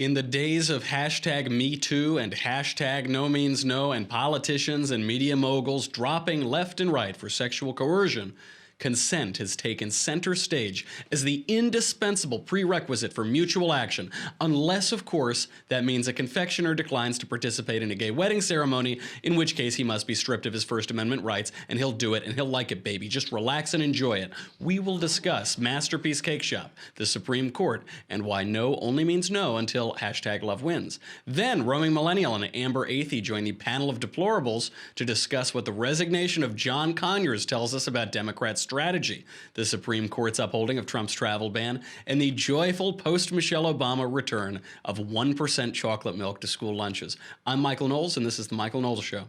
In the days of hashtag #MeToo and hashtag #NoMeansNo and politicians and media moguls dropping left and right for sexual coercion, consent has taken center stage as the indispensable prerequisite for mutual action, unless, of course, that means a confectioner declines to participate in a gay wedding ceremony, in which case he must be stripped of his First Amendment rights, and he'll do it, and he'll like it, baby. Just relax and enjoy it. We will discuss Masterpiece Cakeshop, the Supreme Court, and why no only means no until hashtag love wins. Then, roaming Millennial and Amber Athey join the Panel of Deplorables to discuss what the resignation of John Conyers tells us about Democrats' strategy, the Supreme Court's upholding of Trump's travel ban, and the joyful post-Michelle Obama return of 1% chocolate milk to school lunches. I'm Michael Knowles, and this is The Michael Knowles Show.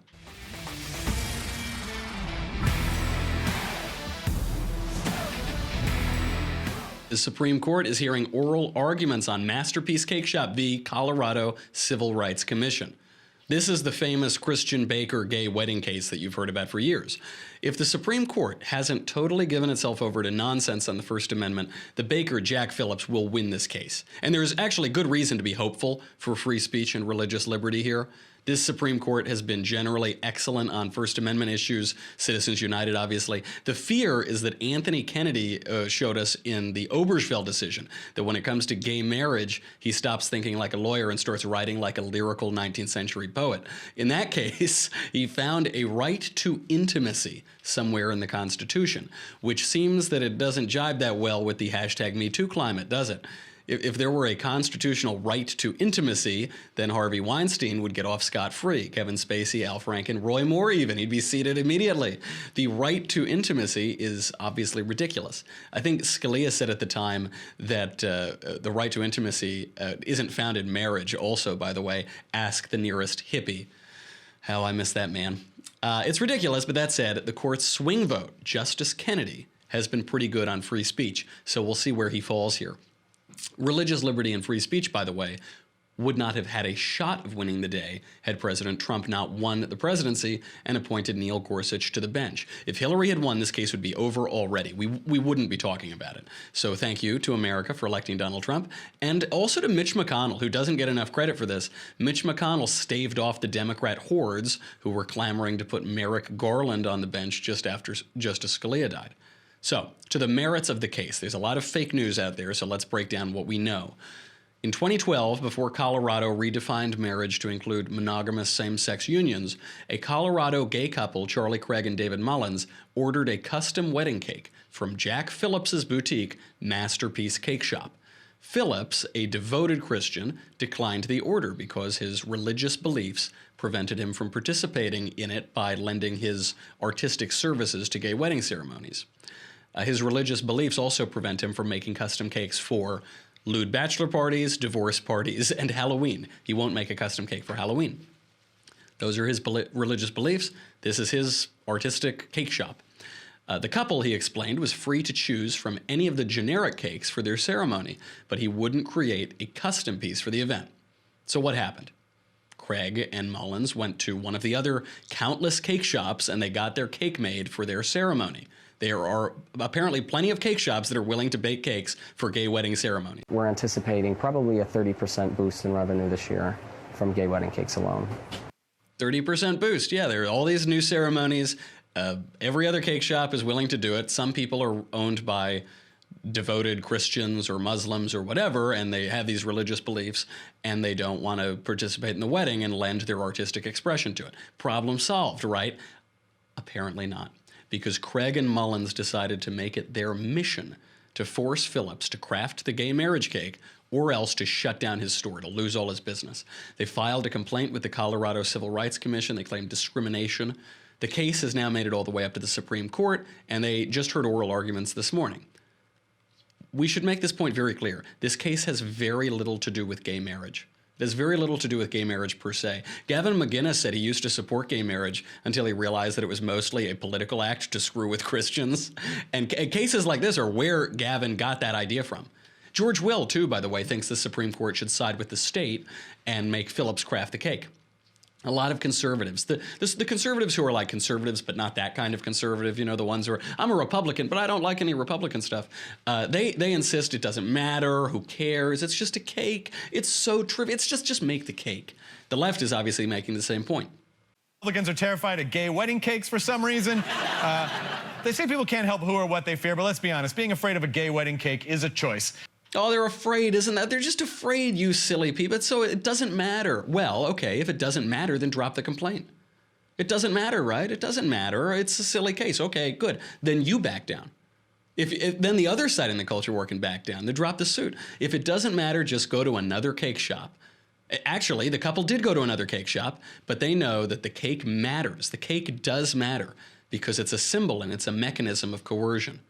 The Supreme Court is hearing oral arguments on Masterpiece Cakeshop v. Colorado Civil Rights Commission. This is the famous Christian Baker gay wedding case that you've heard about for years. If the Supreme Court hasn't totally given itself over to nonsense on the First Amendment, the Baker, Jack Phillips, will win this case. And there's actually good reason to be hopeful for free speech and religious liberty here. This Supreme Court has been generally excellent on First Amendment issues, Citizens United, obviously. The fear is that Anthony Kennedy showed us in the Obergefell decision, that when it comes to gay marriage, he stops thinking like a lawyer and starts writing like a lyrical 19th century poet. In that case, he found a right to intimacy somewhere in the Constitution, which seems that it doesn't jibe that well with the hashtag #MeToo climate, does it? If there were a constitutional right to intimacy, then Harvey Weinstein would get off scot-free. Kevin Spacey, Al Franken, Roy Moore even. He'd be seated immediately. The right to intimacy is obviously ridiculous. I think Scalia said at the time that the right to intimacy isn't found in marriage. Also, by the way, ask the nearest hippie. How I miss that man. It's ridiculous, but that said, the court's swing vote, Justice Kennedy, has been pretty good on free speech, so we'll see where he falls here. Religious liberty and free speech, by the way, would not have had a shot of winning the day had President Trump not won the presidency and appointed Neil Gorsuch to the bench. If Hillary had won, this case would be over already. We wouldn't be talking about it. So thank you to America for electing Donald Trump, and also to Mitch McConnell, who doesn't get enough credit for this. Mitch McConnell staved off the Democrat hordes who were clamoring to put Merrick Garland on the bench just after Justice Scalia died. So, to the merits of the case, there's a lot of fake news out there, so let's break down what we know. In 2012, before Colorado redefined marriage to include monogamous same-sex unions, a Colorado gay couple, Charlie Craig and David Mullins, ordered a custom wedding cake from Jack Phillips's boutique, Masterpiece Cakeshop. Phillips, a devoted Christian, declined the order because his religious beliefs prevented him from participating in it by lending his artistic services to gay wedding ceremonies. His religious beliefs also prevent him from making custom cakes for lewd bachelor parties, divorce parties, and Halloween. He won't make a custom cake for Halloween. Those are his religious beliefs. This is his artistic cake shop. The couple, he explained, was free to choose from any of the generic cakes for their ceremony, but he wouldn't create a custom piece for the event. So what happened? Craig and Mullins went to one of the other countless cake shops and they got their cake made for their ceremony. There are apparently plenty of cake shops that are willing to bake cakes for gay wedding ceremonies. We're anticipating probably a 30% boost in revenue this year from gay wedding cakes alone. 30% boost, yeah. There are all these new ceremonies. Every other cake shop is willing to do it. Some people are owned by devoted Christians or Muslims or whatever, and they have these religious beliefs, and they don't want to participate in the wedding and lend their artistic expression to it. Problem solved, right? Apparently not. Because Craig and Mullins decided to make it their mission to force Phillips to craft the gay marriage cake or else to shut down his store, to lose all his business. They filed a complaint with the Colorado Civil Rights Commission. They claimed discrimination. The case has now made it all the way up to the Supreme Court, and they just heard oral arguments this morning. We should make this point very clear. This case has very little to do with gay marriage. It has very little to do with gay marriage per se. Gavin McInnes said he used to support gay marriage until he realized that it was mostly a political act to screw with Christians. And cases like this are where Gavin got that idea from. George Will, too, by the way, thinks the Supreme Court should side with the state and make Phillips craft the cake. A lot of conservatives, the conservatives who are like conservatives, but not that kind of conservative, you know, the ones who are, I'm a Republican, but I don't like any Republican stuff. They insist it doesn't matter, who cares, it's just a cake. It's so trivial, it's just make the cake. The left is obviously making the same point. Republicans are terrified of gay wedding cakes for some reason. They say people can't help who or what they fear, but let's be honest, being afraid of a gay wedding cake is a choice. Oh, they're afraid, isn't that? They're just afraid, you silly people. So it doesn't matter. Well, okay, if it doesn't matter, then drop the complaint. It doesn't matter, right? It doesn't matter. It's a silly case. Okay, good. Then you back down. If then the other side in the culture war can back down. Then drop the suit. If it doesn't matter, just go to another cake shop. Actually, the couple did go to another cake shop, but they know that the cake matters. The cake does matter because it's a symbol and it's a mechanism of coercion.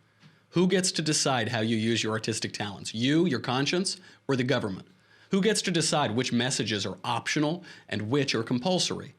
Who gets to decide how you use your artistic talents? You, your conscience, or the government? Who gets to decide which messages are optional and which are compulsory?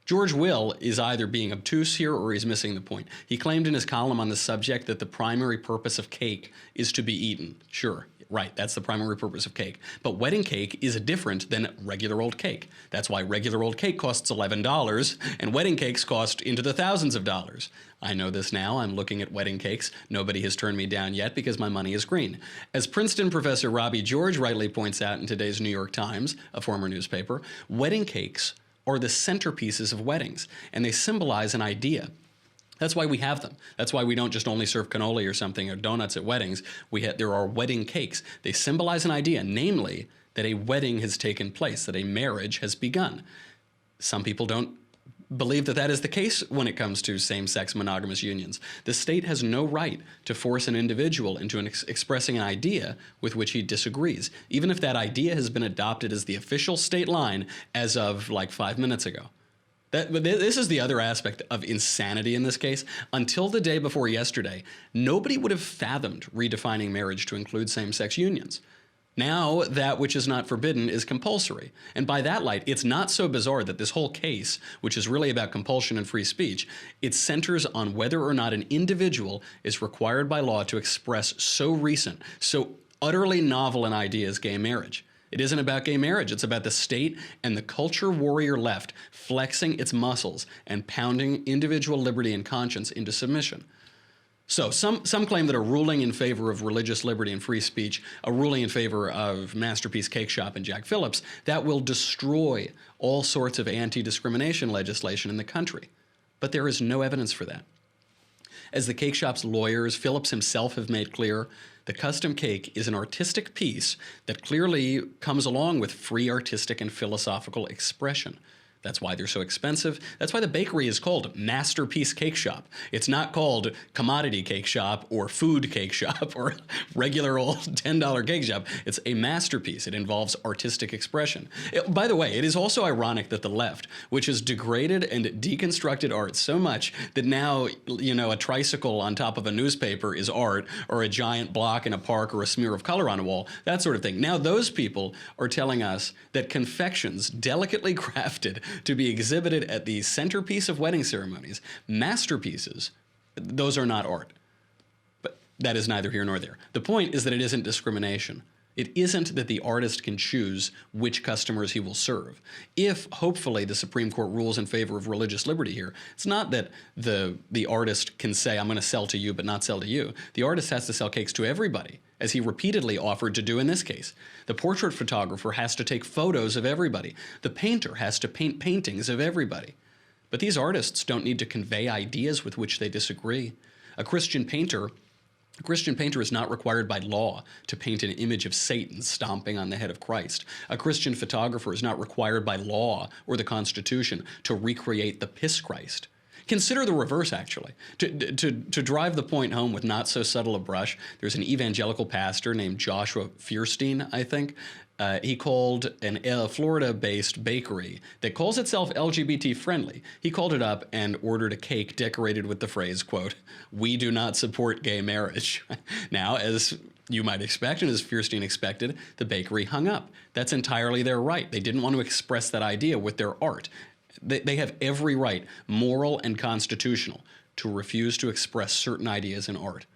George Will is either being obtuse here or he's missing the point. He claimed in his column on the subject that the primary purpose of cake is to be eaten. Sure, right, that's the primary purpose of cake. But wedding cake is different than regular old cake. That's why regular old cake costs $11 and wedding cakes cost into the thousands of dollars. I know this now. I'm looking at wedding cakes. Nobody has turned me down yet because my money is green. As Princeton professor Robbie George rightly points out in today's New York Times, a former newspaper, wedding cakes are the centerpieces of weddings, and they symbolize an idea. That's why we have them. That's why we don't just only serve cannoli or something or donuts at weddings. There are wedding cakes. They symbolize an idea, namely that a wedding has taken place, that a marriage has begun. Some people don't believe that that is the case when it comes to same-sex monogamous unions. The state has no right to force an individual into expressing an idea with which he disagrees, even if that idea has been adopted as the official state line as of like 5 minutes ago. But this is the other aspect of insanity in this case. Until the day before yesterday, nobody would have fathomed redefining marriage to include same-sex unions. Now, that which is not forbidden is compulsory. And by that light, it's not so bizarre that this whole case, which is really about compulsion and free speech, it centers on whether or not an individual is required by law to express so recent, so utterly novel an idea as gay marriage. It isn't about gay marriage. It's about the state and the culture warrior left flexing its muscles and pounding individual liberty and conscience into submission. So some claim that a ruling in favor of religious liberty and free speech, a ruling in favor of Masterpiece Cakeshop and Jack Phillips, that will destroy all sorts of anti-discrimination legislation in the country. But there is no evidence for that. As the cake shop's lawyers, Phillips himself, have made clear, the custom cake is an artistic piece that clearly comes along with free artistic and philosophical expression. That's why they're so expensive. That's why the bakery is called Masterpiece Cakeshop. It's not called Commodity Cake Shop or Food Cake Shop or regular old $10 cake shop. It's a masterpiece. It involves artistic expression. By the way, it is also ironic that the left, which has degraded and deconstructed art so much that now, you know, a tricycle on top of a newspaper is art, or a giant block in a park or a smear of color on a wall, that sort of thing. Now those people are telling us that confections delicately crafted to be exhibited at the centerpiece of wedding ceremonies, masterpieces, those are not art. But that is neither here nor there. The point is that it isn't discrimination. It isn't that the artist can choose which customers he will serve. If, hopefully, the Supreme Court rules in favor of religious liberty here, it's not that the artist can say, I'm going to sell to you but not sell to you. The artist has to sell cakes to everybody, as he repeatedly offered to do in this case. The portrait photographer has to take photos of everybody. The painter has to paint paintings of everybody. But these artists don't need to convey ideas with which they disagree. A Christian painter is not required by law to paint an image of Satan stomping on the head of Christ. A Christian photographer is not required by law or the Constitution to recreate the piss Christ. Consider the reverse, actually. To drive the point home with not so subtle a brush, there's an evangelical pastor named Joshua Fierstein, I think. He called a Florida-based bakery that calls itself LGBT-friendly. He called it up and ordered a cake decorated with the phrase, quote, "We do not support gay marriage." Now, as you might expect, and as Fierstein expected, the bakery hung up. That's entirely their right. They didn't want to express that idea with their art. They have every right, moral and constitutional, to refuse to express certain ideas in art.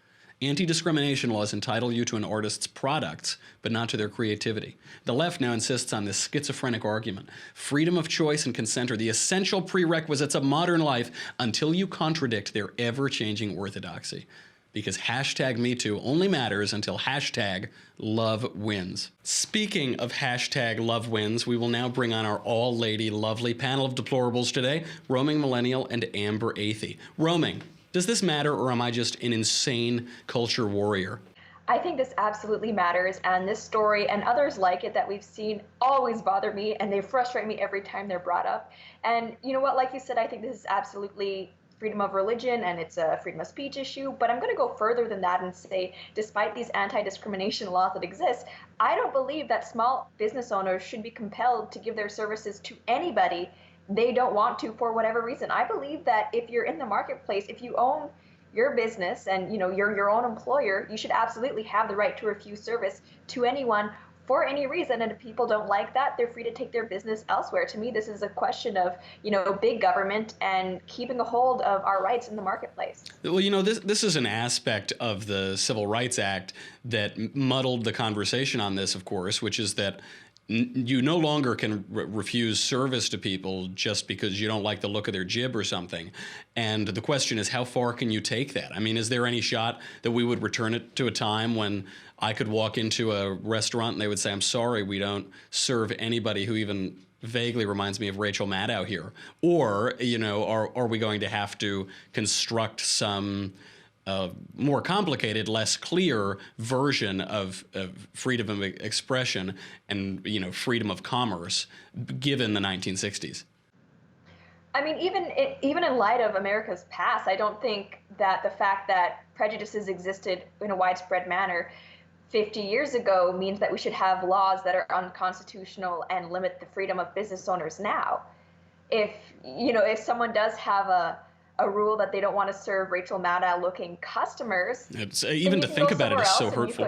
Anti-discrimination laws entitle you to an artist's products, but not to their creativity. The left now insists on this schizophrenic argument. Freedom of choice and consent are the essential prerequisites of modern life until you contradict their ever-changing orthodoxy. Because hashtag MeToo only matters until hashtag love wins. Speaking of hashtag love wins, we will now bring on our all-lady lovely panel of deplorables today, roaming millennial and Amber Athey. Roaming, does this matter, or am I just an insane culture warrior? I think this absolutely matters, and this story and others like it that we've seen always bother me, and they frustrate me every time they're brought up. And you know what, like you said, I think this is absolutely freedom of religion and it's a freedom of speech issue, but I'm going to go further than that and say, despite these anti-discrimination laws that exist, I don't believe that small business owners should be compelled to give their services to anybody they don't want to for whatever reason. I believe that if you're in the marketplace, if you own your business and you're your own employer, you should absolutely have the right to refuse service to anyone for any reason. And if people don't like that, they're free to take their business elsewhere. To me, this is a question of, big government and keeping a hold of our rights in the marketplace. Well, this is an aspect of the Civil Rights Act that muddled the conversation on this, of course, which is that you no longer can refuse service to people just because you don't like the look of their jib or something. And the question is, how far can you take that? I mean, is there any shot that we would return it to a time when I could walk into a restaurant and they would say, I'm sorry, we don't serve anybody who even vaguely reminds me of Rachel Maddow here? Or, are we going to have to construct some more complicated, less clear version of freedom of expression and freedom of commerce, given the 1960s? I mean, even in light of America's past, I don't think that the fact that prejudices existed in a widespread manner 50 years ago means that we should have laws that are unconstitutional and limit the freedom of business owners now. If someone does have a rule that they don't want to serve Rachel Maddow-looking customers. It's, even to think about it is so hurtful.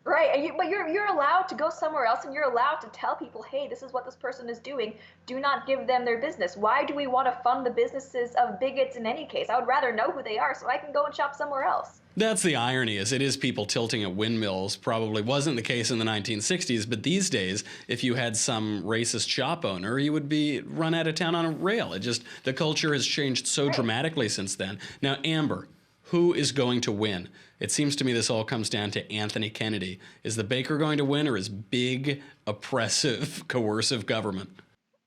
Right, but you're allowed to go somewhere else, and you're allowed to tell people, hey, this is what this person is doing. Do not give them their business. Why do we want to fund the businesses of bigots in any case? I would rather know who they are so I can go and shop somewhere else. That's the irony, is it is people tilting at windmills. Probably wasn't the case in the 1960s, but these days, if you had some racist shop owner, you would be run out of town on a rail. The culture has changed so dramatically since then. Now, Amber, who is going to win? It seems to me this all comes down to Anthony Kennedy. Is the baker going to win, or is big, oppressive, coercive government?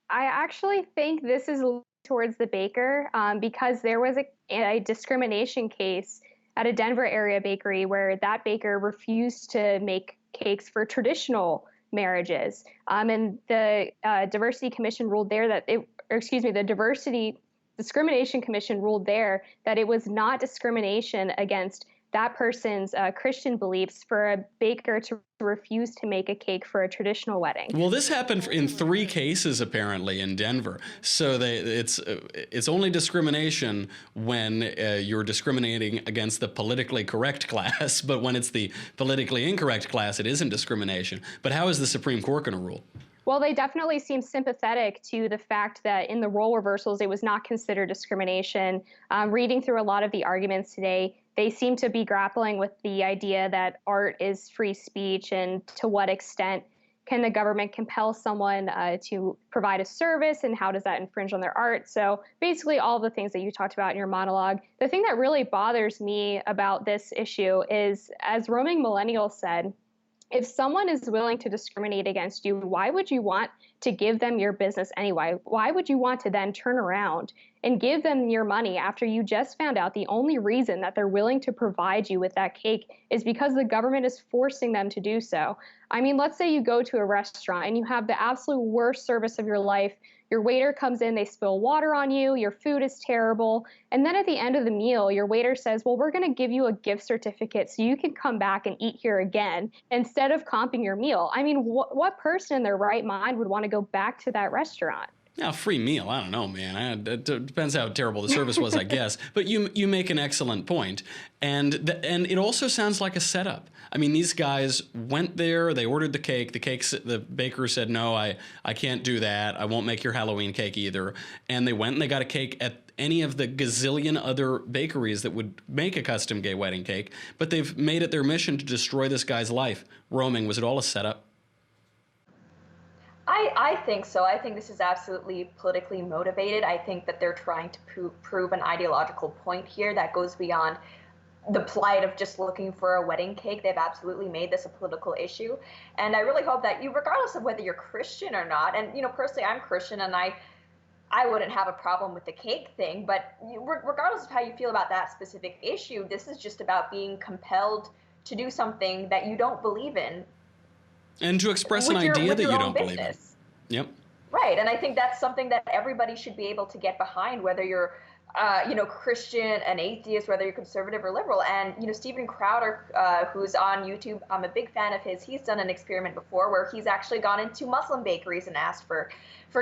I actually think this is towards the baker because there was a discrimination case at a Denver area bakery where that baker refused to make cakes for traditional marriages. And the Diversity Commission ruled there that the Diversity Discrimination Commission ruled there that it was not discrimination against that person's Christian beliefs for a baker to refuse to make a cake for a traditional wedding. Well, this happened in 3 cases apparently in Denver. So it's only discrimination when you're discriminating against the politically correct class, but when it's the politically incorrect class, it isn't discrimination. But how is the Supreme Court going to rule? Well, they definitely seem sympathetic to the fact that in the role reversals, it was not considered discrimination. Reading through a lot of the arguments today, they seem to be grappling with the idea that art is free speech and to what extent can the government compel someone to provide a service and how does that infringe on their art? So basically all the things that you talked about in your monologue. The thing that really bothers me about this issue is, as Roaming Millennial said, if someone is willing to discriminate against you, why would you want to give them your business anyway? Why would you want to then turn around and give them your money after you just found out the only reason that they're willing to provide you with that cake is because the government is forcing them to do so? I mean, let's say you go to a restaurant and you have the absolute worst service of your life. Your waiter comes in, they spill water on you, your food is terrible. And then at the end of the meal, your waiter says, well, we're going to give you a gift certificate so you can come back and eat here again instead of comping your meal. I mean, what person in their right mind would want to go back to that restaurant? Now, free meal, I don't know, man. It depends how terrible the service was, I guess. But you make an excellent point. And it also sounds like a setup. I mean, these guys went there, they ordered the cake. The baker said, no, I can't do that. I won't make your Halloween cake either. And they went and they got a cake any of the gazillion other bakeries that would make a custom gay wedding cake, but they've made it their mission to destroy this guy's life. Roaming, was it all a setup? I think so. I think this is absolutely politically motivated. I think that they're trying to prove an ideological point here that goes beyond the plight of just looking for a wedding cake. They've absolutely made this a political issue. And I really hope that regardless of whether you're Christian or not, and personally I'm Christian and I wouldn't have a problem with the cake thing, but regardless of how you feel about that specific issue, this is just about being compelled to do something that you don't believe in. And to express an idea that you don't believe in. Yep. Right, and I think that's something that everybody should be able to get behind, whether you're Christian, an atheist, whether you're conservative or liberal. And, Steven Crowder, who's on YouTube, I'm a big fan of his. He's done an experiment before where he's actually gone into Muslim bakeries and asked for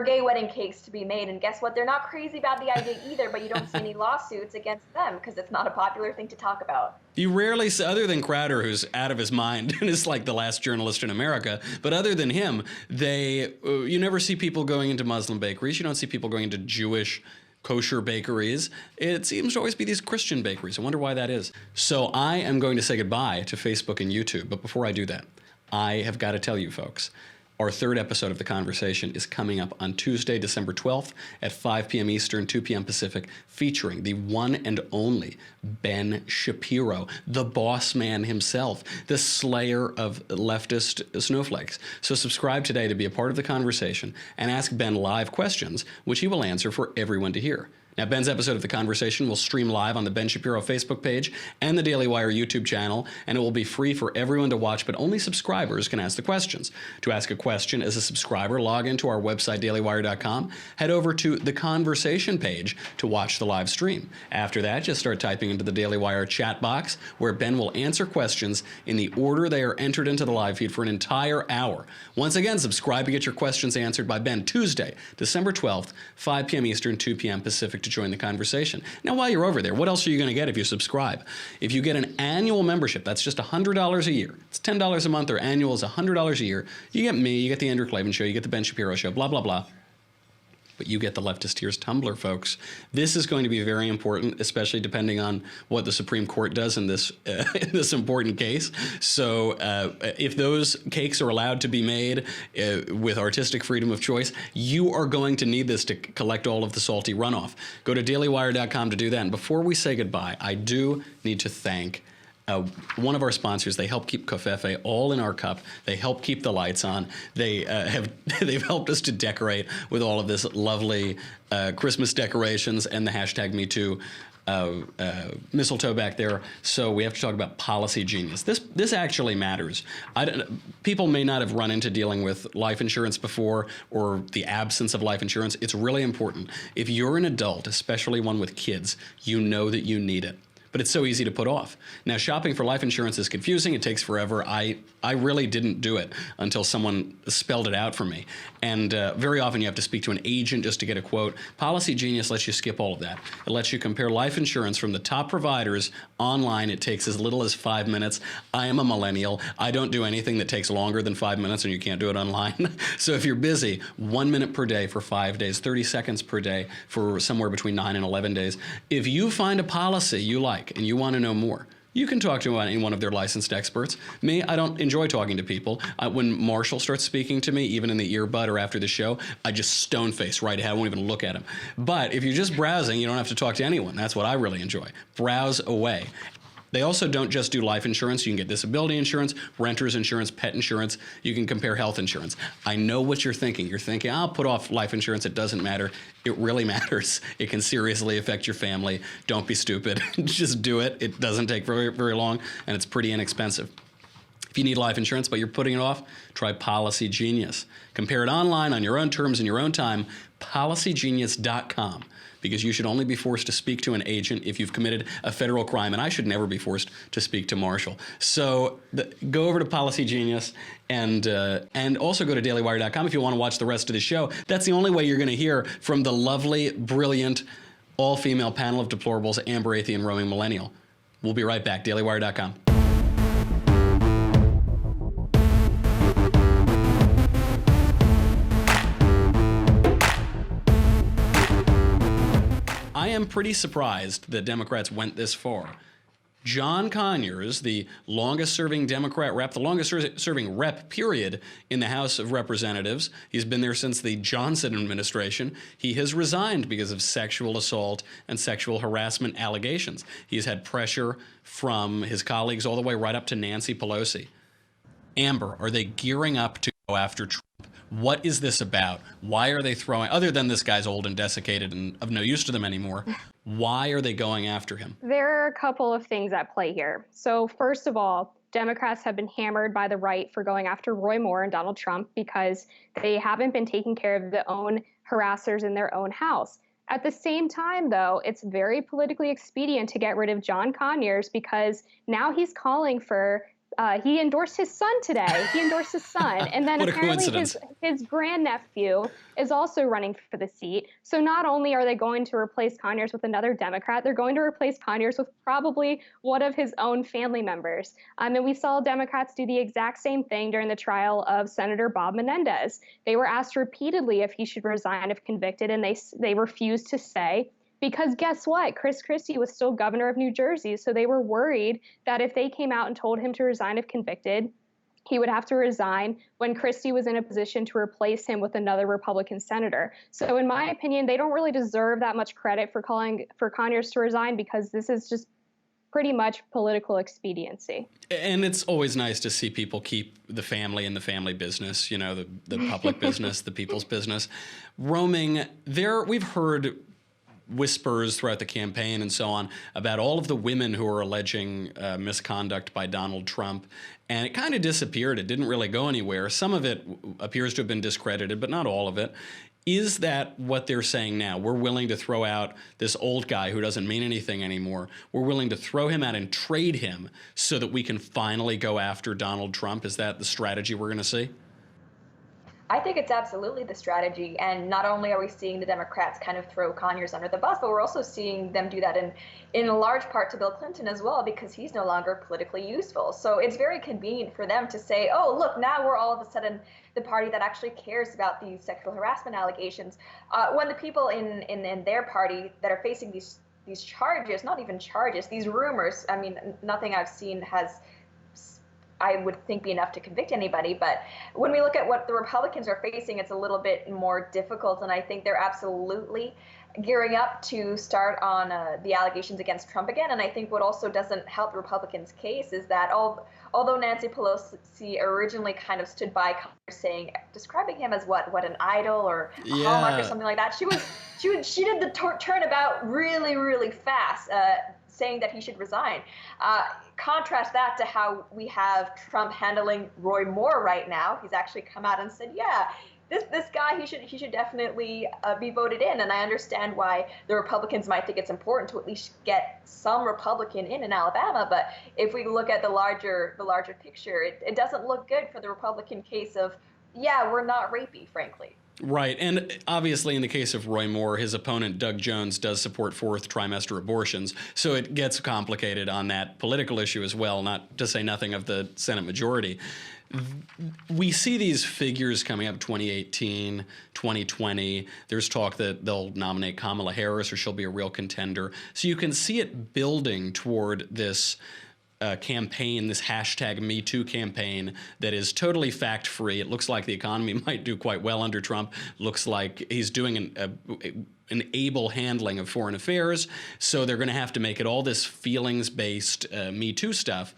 gay wedding cakes to be made. And guess what? They're not crazy about the idea either, but you don't see any lawsuits against them because it's not a popular thing to talk about. You rarely see, other than Crowder, who's out of his mind and is like the last journalist in America, but other than him, you never see people going into Muslim bakeries. You don't see people going into Jewish kosher bakeries. It seems to always be these Christian bakeries. I wonder why that is. So I am going to say goodbye to Facebook and YouTube. But before I do that, I have got to tell you folks, our third episode of The Conversation is coming up on Tuesday, December 12th at 5 p.m. Eastern, 2 p.m. Pacific, featuring the one and only Ben Shapiro, the boss man himself, the slayer of leftist snowflakes. So subscribe today to be a part of the conversation and ask Ben live questions, which he will answer for everyone to hear. Now, Ben's episode of The Conversation will stream live on the Ben Shapiro Facebook page and the Daily Wire YouTube channel, and it will be free for everyone to watch, but only subscribers can ask the questions. To ask a question as a subscriber, log into our website, dailywire.com, head over to the Conversation page to watch the live stream. After that, just start typing into the Daily Wire chat box, where Ben will answer questions in the order they are entered into the live feed for an entire hour. Once again, subscribe to get your questions answered by Ben Tuesday, December 12th, 5 p.m. Eastern, 2 p.m. Pacific, to join the conversation. Now, while you're over there, what else are you going to get if you subscribe? If you get an annual membership, that's just $100 a year. It's $10 a month, or annual is $100 a year. You get me, you get the Andrew Klavan Show, you get the Ben Shapiro Show, blah, blah, blah. But you get the Leftist Tears Tumblr, folks. This is going to be very important, especially depending on what the Supreme Court does in this important case. So if those cakes are allowed to be made with artistic freedom of choice, you are going to need this to collect all of the salty runoff. Go to dailywire.com to do that. And before we say goodbye, I do need to thank one of our sponsors. They help keep Covfefe all in our cup. They help keep the lights on. They've helped us to decorate with all of this lovely Christmas decorations and the hashtag #MeToo mistletoe back there. So we have to talk about Policy Genius. This actually matters. People may not have run into dealing with life insurance before, or the absence of life insurance. It's really important. If you're an adult, especially one with kids, you know that you need it. But it's so easy to put off. Now, shopping for life insurance is confusing. It takes forever. I really didn't do it until someone spelled it out for me. And very often you have to speak to an agent just to get a quote. Policy Genius lets you skip all of that. It lets you compare life insurance from the top providers online. It takes as little as 5 minutes. I am a millennial. I don't do anything that takes longer than 5 minutes, and you can't do it online. So if you're busy, 1 minute per day for 5 days, 30 seconds per day for somewhere between 9 and 11 days. If you find a policy you like and you want to know more, you can talk to any one of their licensed experts. Me, I don't enjoy talking to people. When Marshall starts speaking to me, even in the earbud or after the show, I just stone face right ahead. I won't even look at him. But if you're just browsing, you don't have to talk to anyone. That's what I really enjoy. Browse away. They also don't just do life insurance. You can get disability insurance, renter's insurance, pet insurance. You can compare health insurance. I know what you're thinking. You're thinking, I'll put off life insurance. It doesn't matter. It really matters. It can seriously affect your family. Don't be stupid. Just do it. It doesn't take very, very long, and it's pretty inexpensive. If you need life insurance but you're putting it off, try Policy Genius. Compare it online on your own terms in your own time. PolicyGenius.com. Because you should only be forced to speak to an agent if you've committed a federal crime, and I should never be forced to speak to Marshall. So go over to Policy Genius and also go to dailywire.com if you want to watch the rest of the show. That's the only way you're going to hear from the lovely, brilliant, all-female panel of deplorables, Amber Athey and Roaming Millennial. We'll be right back. dailywire.com. I am pretty surprised that Democrats went this far. John Conyers, the longest-serving Democrat rep, the longest-serving rep, period, in the House of Representatives. He's been there since the Johnson administration. He has resigned because of sexual assault and sexual harassment allegations. He's had pressure from his colleagues all the way right up to Nancy Pelosi. Amber, are they gearing up to go after Trump? What is this about? Why are they throwing, other than this guy's old and desiccated and of no use to them anymore, why are they going after him? There are a couple of things at play here. So first of all, Democrats have been hammered by the right for going after Roy Moore and Donald Trump because they haven't been taking care of their own harassers in their own house. At the same time, though, it's very politically expedient to get rid of John Conyers because now he's calling for he endorsed his son today. He endorsed his son. And then apparently his grandnephew is also running for the seat. So not only are they going to replace Conyers with another Democrat, they're going to replace Conyers with probably one of his own family members. And we saw Democrats do the exact same thing during the trial of Senator Bob Menendez. They were asked repeatedly if he should resign if convicted, and they refused to say. Because guess what? Chris Christie was still governor of New Jersey, so they were worried that if they came out and told him to resign if convicted, he would have to resign when Christie was in a position to replace him with another Republican senator. So in my opinion, they don't really deserve that much credit for calling for Conyers to resign because this is just pretty much political expediency. And it's always nice to see people keep the family and the family business, you know, the public business, the people's business. Roaming there, we've heard whispers throughout the campaign and so on about all of the women who are alleging misconduct by Donald Trump. And it kind of disappeared. It didn't really go anywhere. Some of it appears to have been discredited, but not all of it. Is that what they're saying now? We're willing to throw out this old guy who doesn't mean anything anymore. We're willing to throw him out and trade him so that we can finally go after Donald Trump. Is that the strategy we're going to see? I think it's absolutely the strategy. And not only are we seeing the Democrats kind of throw Conyers under the bus, but we're also seeing them do that in a large part to Bill Clinton as well, because he's no longer politically useful. So it's very convenient for them to say, oh, look, now we're all of a sudden the party that actually cares about these sexual harassment allegations. When the people in their party that are facing these charges, not even charges, these rumors, I mean, nothing I've seen has, I would think, be enough to convict anybody. But when we look at what the Republicans are facing, it's a little bit more difficult. And I think they're absolutely gearing up to start on the allegations against Trump again. And I think what also doesn't help the Republicans' case is that although Nancy Pelosi originally kind of stood by Conyers, describing him as what an idol or a hallmark or something like that, she did the turnabout really, really fast, saying that he should resign. Contrast that to how we have Trump handling Roy Moore right now. He's actually come out and said, yeah, this guy, he should definitely be voted in. And I understand why the Republicans might think it's important to at least get some Republican in Alabama. But if we look at the larger picture, it doesn't look good for the Republican case of, yeah, we're not rapey, frankly. Right. And obviously, in the case of Roy Moore, his opponent, Doug Jones, does support fourth trimester abortions. So it gets complicated on that political issue as well, not to say nothing of the Senate majority. We see these figures coming up 2018, 2020. There's talk that they'll nominate Kamala Harris or she'll be a real contender. So you can see it building toward this campaign, this hashtag #MeToo campaign that is totally fact-free. It looks like the economy might do quite well under Trump. Looks like he's doing an able handling of foreign affairs. So they're going to have to make it all this feelings-based #MeToo stuff.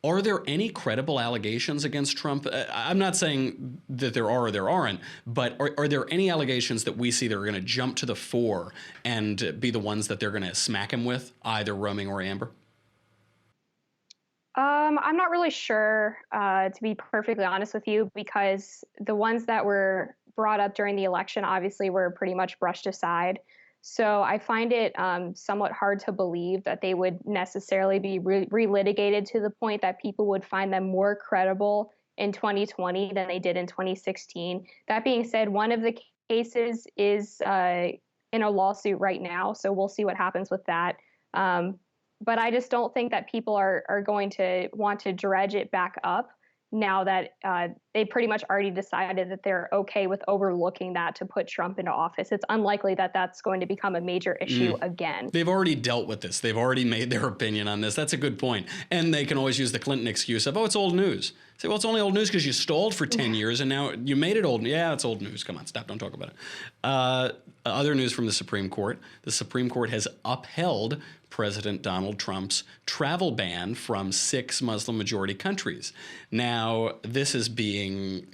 Are there any credible allegations against Trump? I'm not saying that there are or there aren't, but are there any allegations that we see that are going to jump to the fore and be the ones that they're going to smack him with, either Roaming or Amber? I'm not really sure, to be perfectly honest with you, because the ones that were brought up during the election obviously were pretty much brushed aside. So I find it somewhat hard to believe that they would necessarily be relitigated to the point that people would find them more credible in 2020 than they did in 2016. That being said, one of the cases is in a lawsuit right now, so we'll see what happens with that. But I just don't think that people are going to want to dredge it back up now that they pretty much already decided that they're okay with overlooking that to put Trump into office. It's unlikely that that's going to become a major issue again. They've already dealt with this. They've already made their opinion on this. That's a good point. And they can always use the Clinton excuse of, oh, it's old news. Say, well, it's only old news because you stalled for 10 years and now you made it old. Yeah, it's old news. Come on, stop. Don't talk about it. Other news from the Supreme Court. The Supreme Court has upheld President Donald Trump's travel ban from 6 Muslim-majority countries. Now, this is being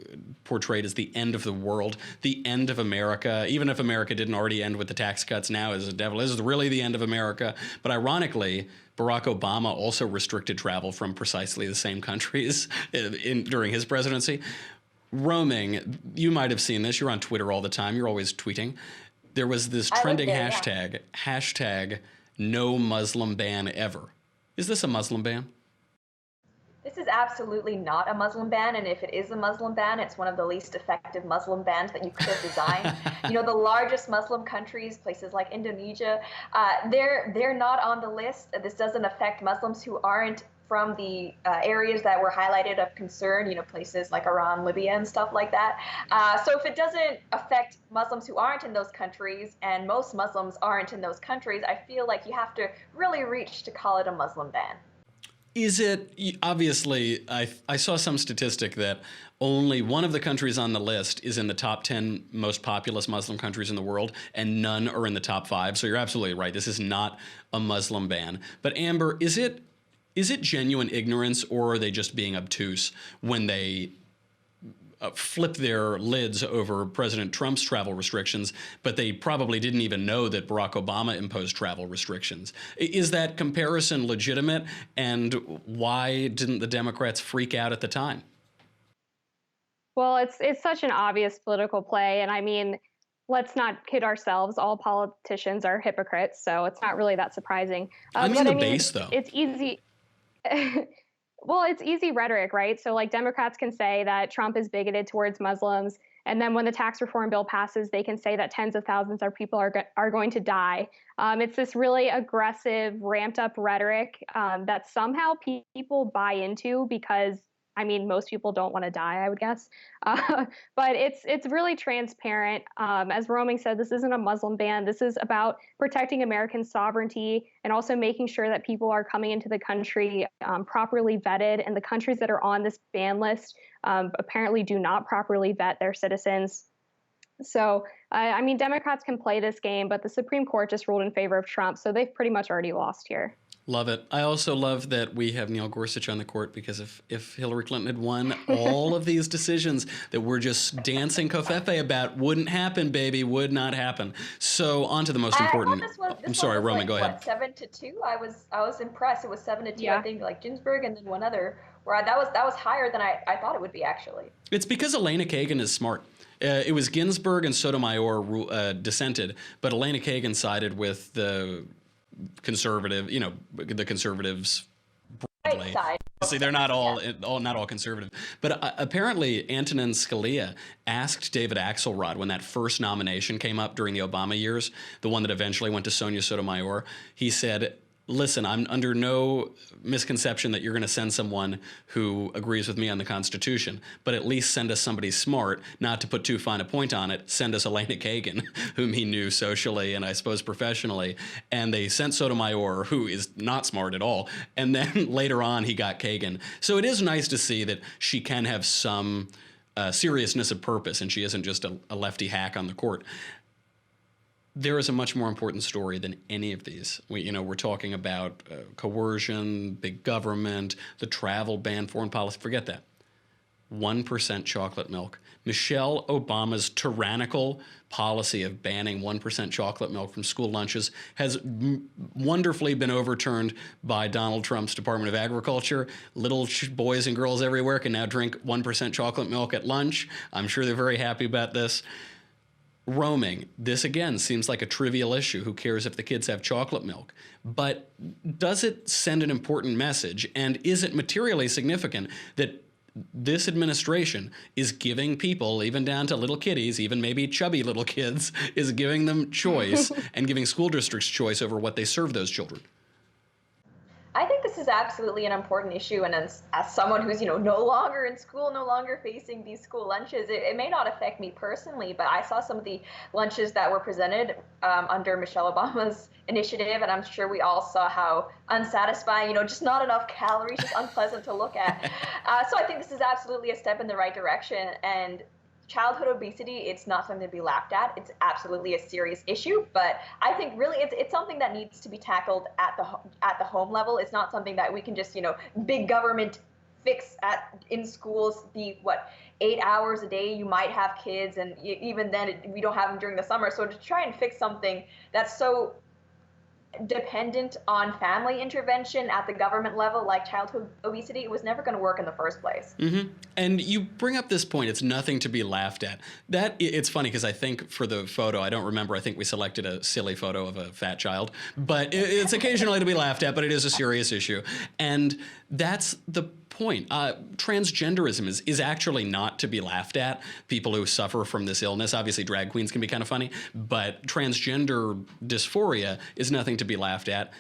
portrayed as the end of the world, the end of America. Even if America didn't already end with the tax cuts now as the devil, this is really the end of America. But ironically, Barack Obama also restricted travel from precisely the same countries during his presidency. Roaming, you might have seen this. You're on Twitter all the time. You're always tweeting. There was this trending hashtag no Muslim ban ever. Is this a Muslim ban? This is absolutely not a Muslim ban, and if it is a Muslim ban, it's one of the least effective Muslim bans that you could have designed. You know, the largest Muslim countries, places like Indonesia, they're not on the list. This doesn't affect Muslims who aren't from the areas that were highlighted of concern, you know, places like Iran, Libya, and stuff like that. So if it doesn't affect Muslims who aren't in those countries, and most Muslims aren't in those countries, I feel like you have to really reach to call it a Muslim ban. Is it, obviously, I saw some statistic that only one of the countries on the list is in the top 10 most populous Muslim countries in the world, and none are in the top 5. So you're absolutely right. This is not a Muslim ban. But Amber, is it genuine ignorance, or are they just being obtuse when they flip their lids over President Trump's travel restrictions, but they probably didn't even know that Barack Obama imposed travel restrictions? Is that comparison legitimate, and why didn't the Democrats freak out at the time? Well, it's such an obvious political play, and I mean, let's not kid ourselves. All politicians are hypocrites, so it's not really that surprising. I mean the base, though. It's easy. Well, it's easy rhetoric, right? So like Democrats can say that Trump is bigoted towards Muslims, and then when the tax reform bill passes, they can say that tens of thousands of people are going to die. It's this really aggressive, ramped up rhetoric that somehow people buy into because, I mean, most people don't want to die, I would guess. But it's really transparent. As Roaming said, this isn't a Muslim ban. This is about protecting American sovereignty and also making sure that people are coming into the country properly vetted. And the countries that are on this ban list apparently do not properly vet their citizens. So, I mean, Democrats can play this game, but the Supreme Court just ruled in favor of Trump. So they've pretty much already lost here. Love it. I also love that we have Neil Gorsuch on the court, because if Hillary Clinton had won, all of these decisions that we're just dancing covfefe about wouldn't happen, baby, would not happen. So on to the most important. I'm sorry, Roman, go ahead. 7-2. I was impressed. It was 7-2. Yeah. I think like Ginsburg and then one other. Where that was higher than I thought it would be, actually. It's because Elena Kagan is smart. It was Ginsburg and Sotomayor dissented, but Elena Kagan sided with the conservative, you know, the conservatives broadly. Right side. See, they're not all conservative. But apparently Antonin Scalia asked David Axelrod when that first nomination came up during the Obama years, the one that eventually went to Sonia Sotomayor, he said, listen, I'm under no misconception that you're going to send someone who agrees with me on the Constitution, but at least send us somebody smart, not to put too fine a point on it. Send us Elena Kagan, whom he knew socially and I suppose professionally. And they sent Sotomayor, who is not smart at all. And then later on, he got Kagan. So it is nice to see that she can have some seriousness of purpose, and she isn't just a lefty hack on the court. There is a much more important story than any of these. We're talking about coercion, big government, the travel ban, foreign policy. Forget that. 1% chocolate milk. Michelle Obama's tyrannical policy of banning 1% chocolate milk from school lunches has wonderfully been overturned by Donald Trump's Department of Agriculture. Little boys and girls everywhere can now drink 1% chocolate milk at lunch. I'm sure they're very happy about this. Roaming, this again seems like a trivial issue. Who cares if the kids have chocolate milk? But does it send an important message? And is it materially significant that this administration is giving people, even down to little kiddies, even maybe chubby little kids, is giving them choice and giving school districts choice over what they serve those children? I think this is absolutely an important issue, and as someone who's no longer in school, no longer facing these school lunches, it may not affect me personally, but I saw some of the lunches that were presented under Michelle Obama's initiative, and I'm sure we all saw how unsatisfying, just not enough calories, just unpleasant to look at. So I think this is absolutely a step in the right direction, and childhood obesity, it's not something to be laughed at. It's absolutely a serious issue, but I think really it's something that needs to be tackled at the home level. It's not something that we can just, big government fix in schools. 8 hours a day you might have kids, and even then we don't have them during the summer. So to try and fix something that's so dependent on family intervention at the government level, like childhood obesity, it was never going to work in the first place. Mm-hmm. And you bring up this point, it's nothing to be laughed at. It's funny because I think for the photo, I don't remember, I think we selected a silly photo of a fat child, but it's occasionally to be laughed at, but it is a serious issue. And that's the point. Transgenderism is actually not to be laughed at. People who suffer from this illness, obviously drag queens can be kind of funny, but transgender dysphoria is nothing to be laughed at.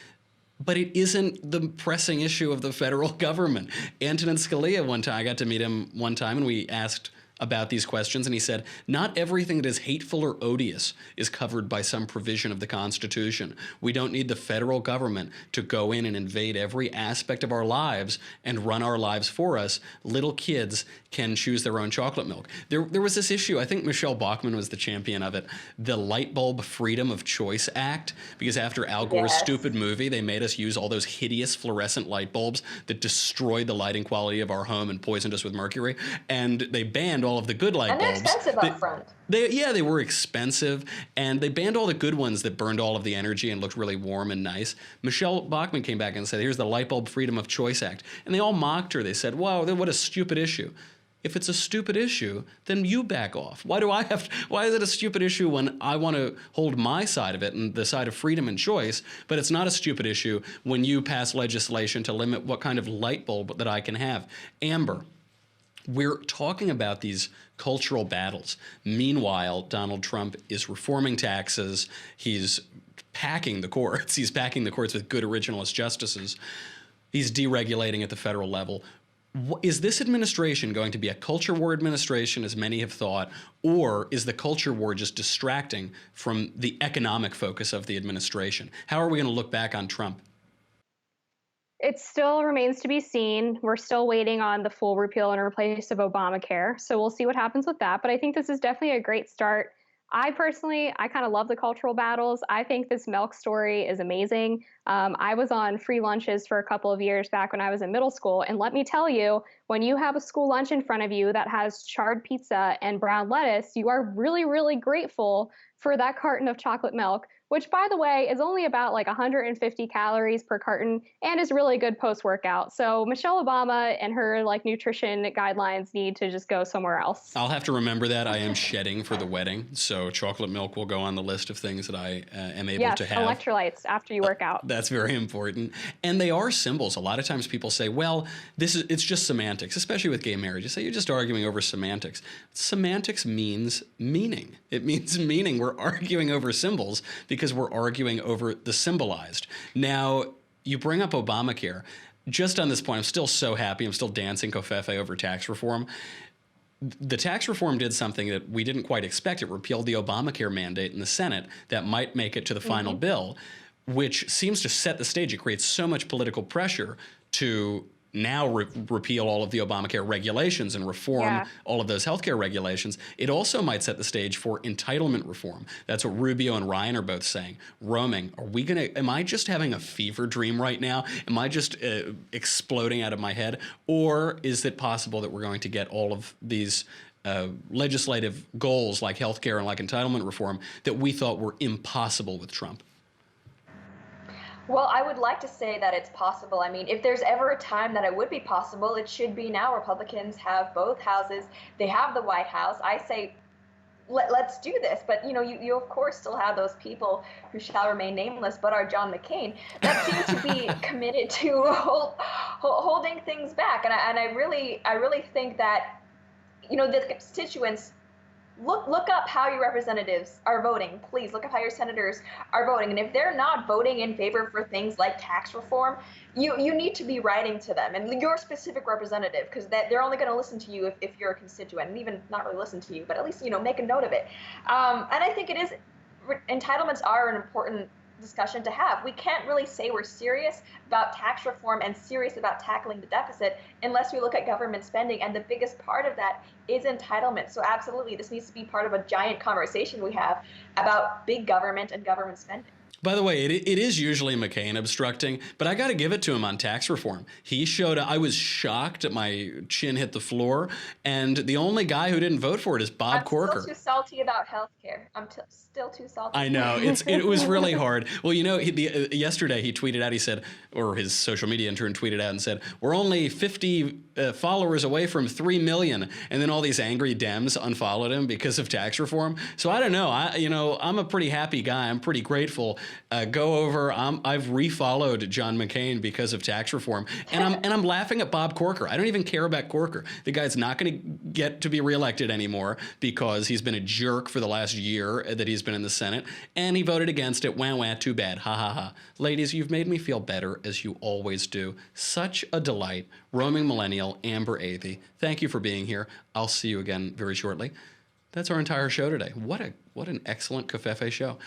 But it isn't the pressing issue of the federal government. Antonin Scalia, one time, I got to meet him one time, and we asked about these questions, and he said, not everything that is hateful or odious is covered by some provision of the Constitution. We don't need the federal government to go in and invade every aspect of our lives and run our lives for us. Little kids can choose their own chocolate milk. There was this issue, I think Michelle Bachmann was the champion of it, the Light Bulb Freedom of Choice Act, because after Al Gore's stupid movie, they made us use all those hideous fluorescent light bulbs that destroyed the lighting quality of our home and poisoned us with mercury, and they banned all of the good light bulbs. And they're expensive up front. They were expensive, and they banned all the good ones that burned all of the energy and looked really warm and nice. Michelle Bachmann came back and said, here's the Light Bulb Freedom of Choice Act. And they all mocked her. They said, wow, what a stupid issue. If it's a stupid issue, then you back off. Why is it a stupid issue when I want to hold my side of it and the side of freedom and choice, but it's not a stupid issue when you pass legislation to limit what kind of light bulb that I can have? Amber, we're talking about these cultural battles. Meanwhile, Donald Trump is reforming taxes. He's packing the courts. He's packing the courts with good originalist justices. He's deregulating at the federal level. Is this administration going to be a culture war administration, as many have thought, or is the culture war just distracting from the economic focus of the administration? How are we going to look back on Trump? It still remains to be seen. We're still waiting on the full repeal and replace of Obamacare. So we'll see what happens with that. But I think this is definitely a great start. I kind of love the cultural battles. I think this milk story is amazing. I was on free lunches for a couple of years back when I was in middle school. And let me tell you, when you have a school lunch in front of you that has charred pizza and brown lettuce, you are really, really grateful for that carton of chocolate milk, which, by the way, is only about like 150 calories per carton and is really good post-workout. So Michelle Obama and her nutrition guidelines need to just go somewhere else. I'll have to remember that. I am shedding for the wedding, so chocolate milk will go on the list of things that I am able to have. Yes, electrolytes after you work out. That's very important. And they are symbols. A lot of times people say, well, it's just semantics, especially with gay marriage. You say you're just arguing over semantics. Semantics means meaning. It means meaning. We're arguing over symbols because we're arguing over the symbolized. Now, you bring up Obamacare. Just on this point, I'm still so happy. I'm still dancing covfefe over tax reform. The tax reform did something that we didn't quite expect. It repealed the Obamacare mandate in the Senate that might make it to the final bill, which seems to set the stage. It creates so much political pressure to now repeal all of the Obamacare regulations and reform all of those healthcare regulations. It also might set the stage for entitlement reform. That's what Rubio and Ryan are both saying. Roaming, am I just having a fever dream right now? Am I just exploding out of my head? Or is it possible that we're going to get all of these legislative goals like healthcare and like entitlement reform that we thought were impossible with Trump? Well, I would like to say that it's possible. I mean, if there's ever a time that it would be possible, it should be now. Republicans have both houses. They have the White House. I say, let's do this. But, you of course still have those people who shall remain nameless, but are John McCain, that seem to be committed to holding things back. And I really think that, the constituents look up how your representatives are voting. Please look up how your senators are voting. And if they're not voting in favor for things like tax reform, you need to be writing to them and your specific representative, because they're only going to listen to you if you're a constituent, and even not really listen to you, but at least make a note of it. And I think entitlements are an important discussion to have. We can't really say we're serious about tax reform and serious about tackling the deficit unless we look at government spending, and the biggest part of that is entitlement. So absolutely, this needs to be part of a giant conversation we have about big government and government spending. By the way, it is usually McCain obstructing, but I got to give it to him on tax reform. He showed I was shocked that my chin hit the floor, and the only guy who didn't vote for it is Bob Corker. I'm still too salty about healthcare. I'm still too salty. I know. It was really hard. Well, yesterday he tweeted out, he said, or his social media intern tweeted out and said, we're only 50 followers away from 3 million. And then all these angry Dems unfollowed him because of tax reform. So I don't know. I'm a pretty happy guy. I'm pretty grateful. Go over. I've refollowed John McCain because of tax reform, and I'm laughing at Bob Corker. I don't even care about Corker. The guy's not going to get to be reelected anymore because he's been a jerk for the last year that he's been in the Senate, and he voted against it. Wah, wah, too bad. Ha, ha, ha. Ladies, you've made me feel better, as you always do. Such a delight. Roaming Millennial, Amber Athey, thank you for being here. I'll see you again very shortly. That's our entire show today. What an excellent Covfefe show.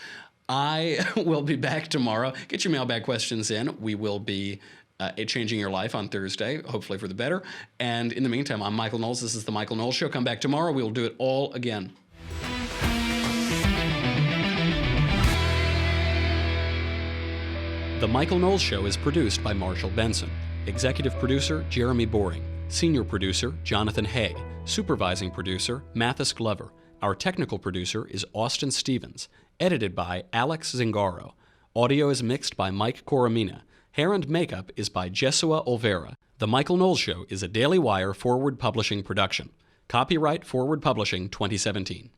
I will be back tomorrow. Get your mailbag questions in. We will be changing your life on Thursday, hopefully for the better. And in the meantime, I'm Michael Knowles. This is The Michael Knowles Show. Come back tomorrow. We will do it all again. The Michael Knowles Show is produced by Marshall Benson. Executive producer, Jeremy Boring. Senior producer, Jonathan Hay. Supervising producer, Mathis Glover. Our technical producer is Austin Stevens. Edited by Alex Zingaro. Audio is mixed by Mike Coromina. Hair and makeup is by Jesua Olvera. The Michael Knowles Show is a Daily Wire Forward Publishing production. Copyright Forward Publishing 2017.